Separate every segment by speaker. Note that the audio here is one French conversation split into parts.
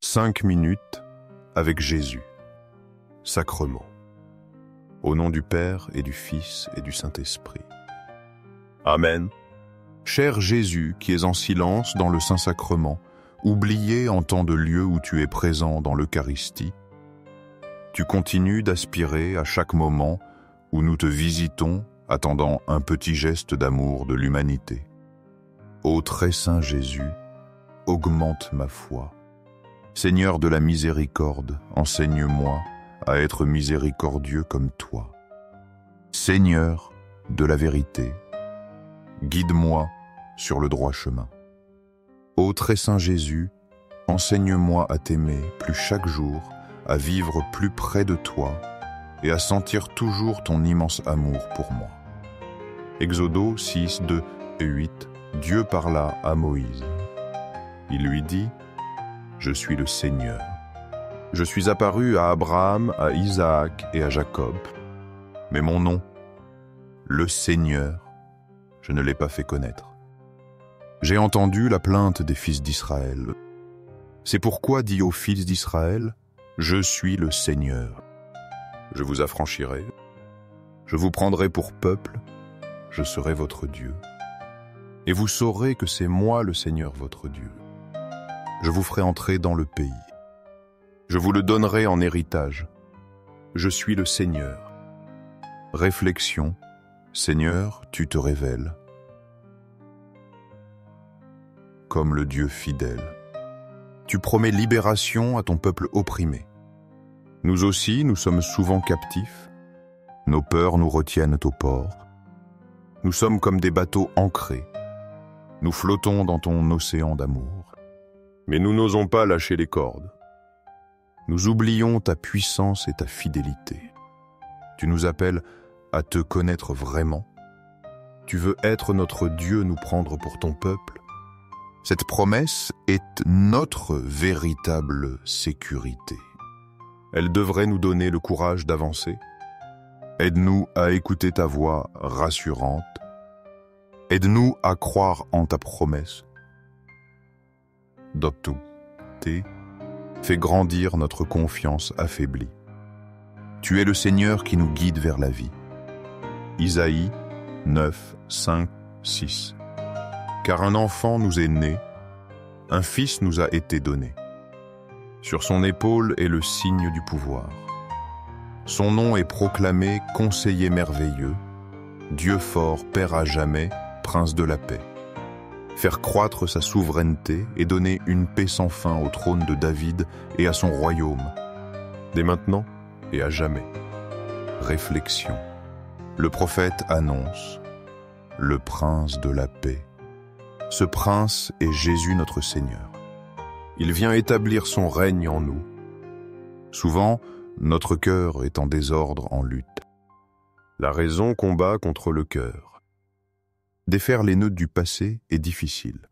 Speaker 1: 5 minutes avec Jésus. Sacrement. Au nom du Père et du Fils et du Saint-Esprit. Amen. Cher Jésus qui es en silence dans le Saint-Sacrement, oublié en tant de lieu où tu es présent dans l'Eucharistie, tu continues d'aspirer à chaque moment où nous te visitons, attendant un petit geste d'amour de l'humanité. Ô très saint Jésus, augmente ma foi. Seigneur de la miséricorde, enseigne-moi à être miséricordieux comme toi. Seigneur de la vérité, guide-moi sur le droit chemin. Ô très saint Jésus, enseigne-moi à t'aimer plus chaque jour, à vivre plus près de toi et à sentir toujours ton immense amour pour moi. Exode 6, 2 et 8, Dieu parla à Moïse. Il lui dit: Je suis le Seigneur. Je suis apparu à Abraham, à Isaac et à Jacob. Mais mon nom, le Seigneur, je ne l'ai pas fait connaître. J'ai entendu la plainte des fils d'Israël. C'est pourquoi dis aux fils d'Israël: Je suis le Seigneur. Je vous affranchirai, je vous prendrai pour peuple, je serai votre Dieu. Et vous saurez que c'est moi le Seigneur votre Dieu. Je vous ferai entrer dans le pays. Je vous le donnerai en héritage. Je suis le Seigneur. Réflexion. Seigneur, tu te révèles comme le Dieu fidèle. Tu promets libération à ton peuple opprimé. Nous aussi, nous sommes souvent captifs. Nos peurs nous retiennent au port. Nous sommes comme des bateaux ancrés. Nous flottons dans ton océan d'amour. Mais nous n'osons pas lâcher les cordes. Nous oublions ta puissance et ta fidélité. Tu nous appelles à te connaître vraiment. Tu veux être notre Dieu, nous prendre pour ton peuple. Cette promesse est notre véritable sécurité. Elle devrait nous donner le courage d'avancer. Aide-nous à écouter ta voix rassurante. Aide-nous à croire en ta promesse. Doptu-te, fais grandir notre confiance affaiblie. Tu es le Seigneur qui nous guide vers la vie. Isaïe 9, 5, 6. Car un enfant nous est né, un fils nous a été donné. Sur son épaule est le signe du pouvoir. Son nom est proclamé Conseiller merveilleux, Dieu fort, Père à jamais, Prince de la paix. Faire croître sa souveraineté et donner une paix sans fin au trône de David et à son royaume, dès maintenant et à jamais. Réflexion. Le prophète annonce le Prince de la paix. Ce prince est Jésus notre Seigneur. Il vient établir son règne en nous. Souvent, notre cœur est en désordre, en lutte. La raison combat contre le cœur. Défaire les nœuds du passé est difficile.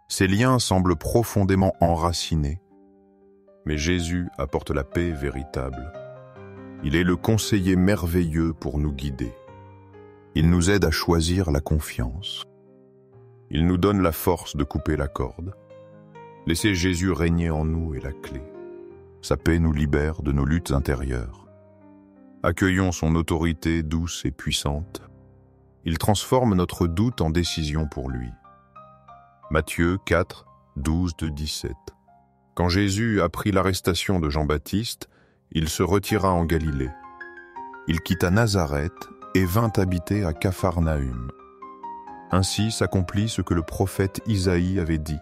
Speaker 1: Ces liens semblent profondément enracinés, mais Jésus apporte la paix véritable. Il est le conseiller merveilleux pour nous guider. Il nous aide à choisir la confiance. Il nous donne la force de couper la corde. Laissez Jésus régner en nous est la clé. Sa paix nous libère de nos luttes intérieures. Accueillons son autorité douce et puissante. Il transforme notre doute en décision pour lui. Matthieu 4, 12-17. Quand Jésus apprit l'arrestation de Jean-Baptiste, il se retira en Galilée. Il quitta Nazareth et vint habiter à Capharnaüm. Ainsi s'accomplit ce que le prophète Isaïe avait dit.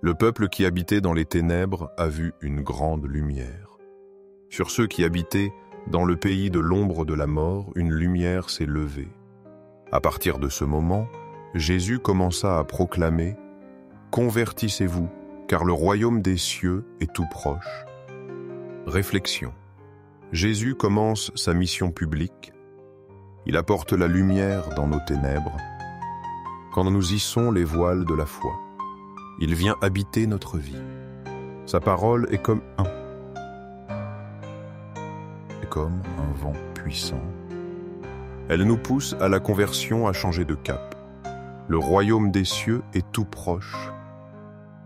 Speaker 1: Le peuple qui habitait dans les ténèbres a vu une grande lumière. Sur ceux qui habitaient dans le pays de l'ombre de la mort, une lumière s'est levée. À partir de ce moment, Jésus commença à proclamer « Convertissez-vous, car le royaume des cieux est tout proche. » Réflexion. Jésus commence sa mission publique. Il apporte la lumière dans nos ténèbres. Quand nous hissons les voiles de la foi, il vient habiter notre vie. Sa parole est comme un vent puissant. Elle nous pousse à la conversion, à changer de cap. Le royaume des cieux est tout proche.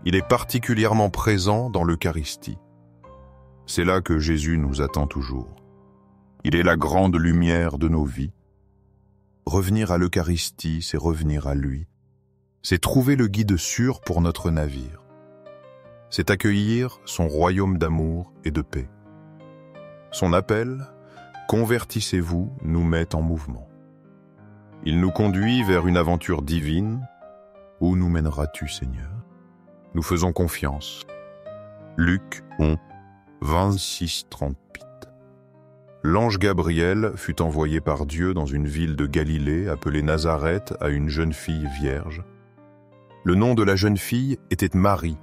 Speaker 1: Il est particulièrement présent dans l'Eucharistie. C'est là que Jésus nous attend toujours. Il est la grande lumière de nos vies. Revenir à l'Eucharistie, c'est revenir à lui. C'est trouver le guide sûr pour notre navire. C'est accueillir son royaume d'amour et de paix. Son appel, convertissez-vous, nous met en mouvement. Il nous conduit vers une aventure divine. Où nous mèneras-tu, Seigneur? Nous faisons confiance. Luc 11, 26-38. L'ange Gabriel fut envoyé par Dieu dans une ville de Galilée appelée Nazareth à une jeune fille vierge. Le nom de la jeune fille était Marie.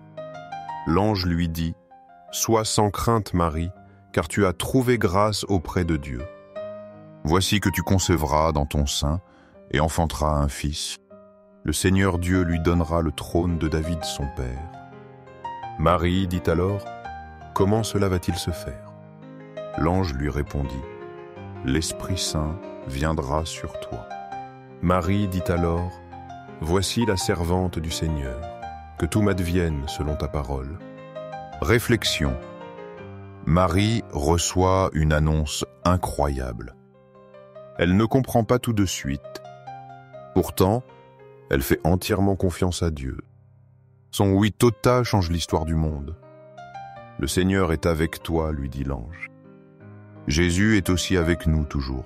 Speaker 1: L'ange lui dit « Sois sans crainte, Marie, car tu as trouvé grâce auprès de Dieu. Voici que tu concevras dans ton sein et enfanteras un fils. Le Seigneur Dieu lui donnera le trône de David son père. » Marie dit alors « Comment cela va-t-il se faire ?» L'ange lui répondit « L'Esprit Saint viendra sur toi. » Marie dit alors « Voici la servante du Seigneur, que tout m'advienne selon ta parole. » Réflexion. Marie reçoit une annonce incroyable. Elle ne comprend pas tout de suite. Pourtant, elle fait entièrement confiance à Dieu. Son oui total change l'histoire du monde. « Le Seigneur est avec toi, lui dit l'ange. » Jésus est aussi avec nous toujours.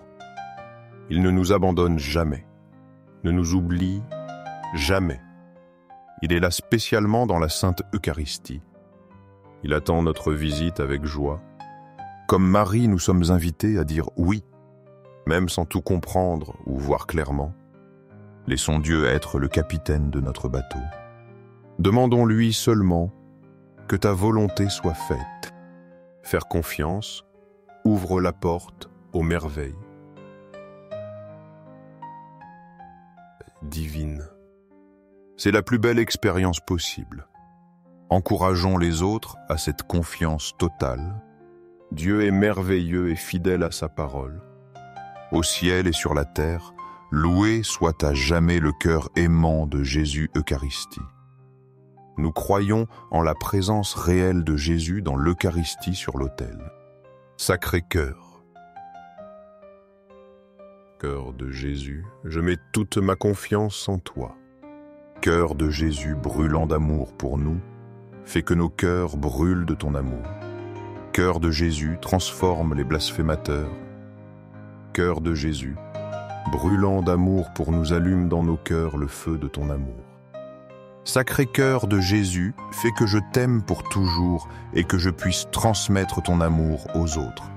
Speaker 1: Il ne nous abandonne jamais, ne nous oublie jamais. Il est là spécialement dans la Sainte Eucharistie. Il attend notre visite avec joie. Comme Marie, nous sommes invités à dire oui, même sans tout comprendre ou voir clairement. Laissons Dieu être le capitaine de notre bateau. Demandons-lui seulement que ta volonté soit faite. Faire confiance ouvre la porte aux merveilles. Divine. C'est la plus belle expérience possible. Encourageons les autres à cette confiance totale. Dieu est merveilleux et fidèle à sa parole. Au ciel et sur la terre, loué soit à jamais le cœur aimant de Jésus Eucharistie. Nous croyons en la présence réelle de Jésus dans l'Eucharistie sur l'autel. Sacré-Cœur. Cœur de Jésus, je mets toute ma confiance en toi. Cœur de Jésus brûlant d'amour pour nous, fais que nos cœurs brûlent de ton amour. Cœur de Jésus transforme les blasphémateurs. Cœur de Jésus, brûlant d'amour pour nous, allume dans nos cœurs le feu de ton amour. Sacré cœur de Jésus, fais que je t'aime pour toujours et que je puisse transmettre ton amour aux autres.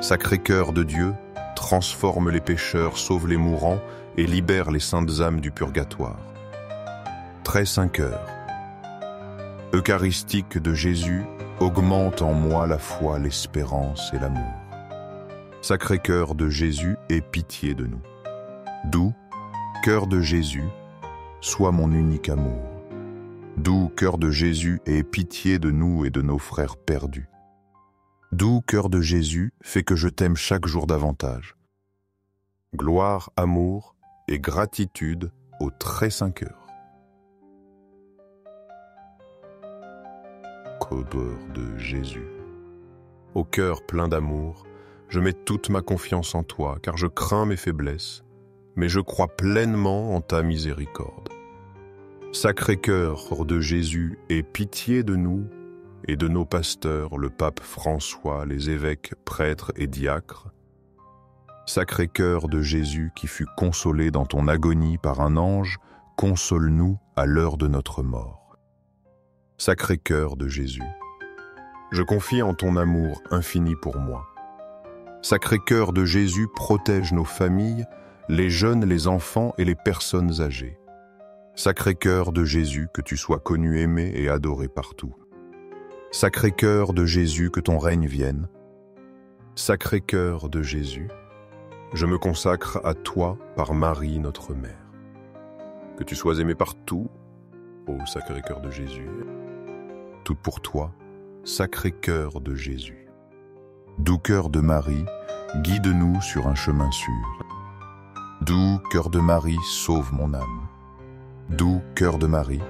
Speaker 1: Sacré cœur de Dieu, transforme les pécheurs, sauve les mourants et libère les saintes âmes du purgatoire. Très saint cœur, eucharistique de Jésus, augmente en moi la foi, l'espérance et l'amour. Sacré cœur de Jésus, aie pitié de nous. Doux cœur de Jésus, sois mon unique amour. Doux cœur de Jésus, aie pitié de nous et de nos frères perdus. Doux cœur de Jésus, fais que je t'aime chaque jour davantage. Gloire, amour et gratitude au très saint cœur. Cœur de Jésus. Au cœur plein d'amour, je mets toute ma confiance en toi, car je crains mes faiblesses, mais je crois pleinement en ta miséricorde. Sacré cœur de Jésus, aie pitié de nous et de nos pasteurs, le pape François, les évêques, prêtres et diacres. Sacré cœur de Jésus qui fut consolé dans ton agonie par un ange, console-nous à l'heure de notre mort. Sacré cœur de Jésus, je confie en ton amour infini pour moi. Sacré cœur de Jésus, protège nos familles, les jeunes, les enfants et les personnes âgées. Sacré cœur de Jésus, que tu sois connu, aimé et adoré partout. Sacré cœur de Jésus, que ton règne vienne. Sacré cœur de Jésus, je me consacre à toi par Marie, notre mère. Que tu sois aimé partout, ô sacré cœur de Jésus. Tout pour toi, sacré cœur de Jésus. Doux cœur de Marie, guide-nous sur un chemin sûr. Doux cœur de Marie, sauve mon âme. Doux cœur de Marie,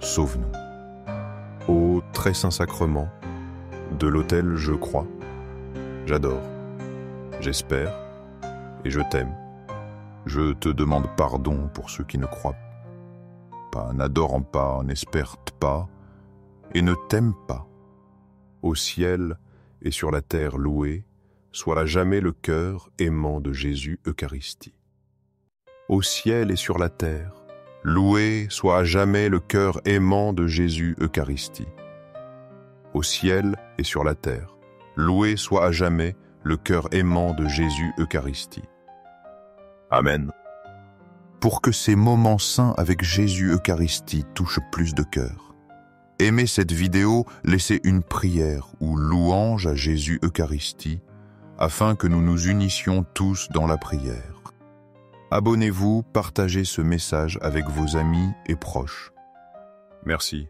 Speaker 1: sauve-nous. Ô très saint sacrement, de l'autel je crois, j'adore, j'espère et je t'aime. Je te demande pardon pour ceux qui ne croient pas, n'adorent pas, n'espèrent pas et ne t'aiment pas. Au ciel et sur la terre loué, soit à jamais le cœur aimant de Jésus Eucharistie. Au ciel et sur la terre, loué soit à jamais le cœur aimant de Jésus Eucharistie. Au ciel et sur la terre, loué soit à jamais le cœur aimant de Jésus Eucharistie. Amen. Pour que ces moments saints avec Jésus Eucharistie touchent plus de cœurs, aimez cette vidéo, laissez une prière ou louange à Jésus Eucharistie, afin que nous nous unissions tous dans la prière. Abonnez-vous, partagez ce message avec vos amis et proches. Merci.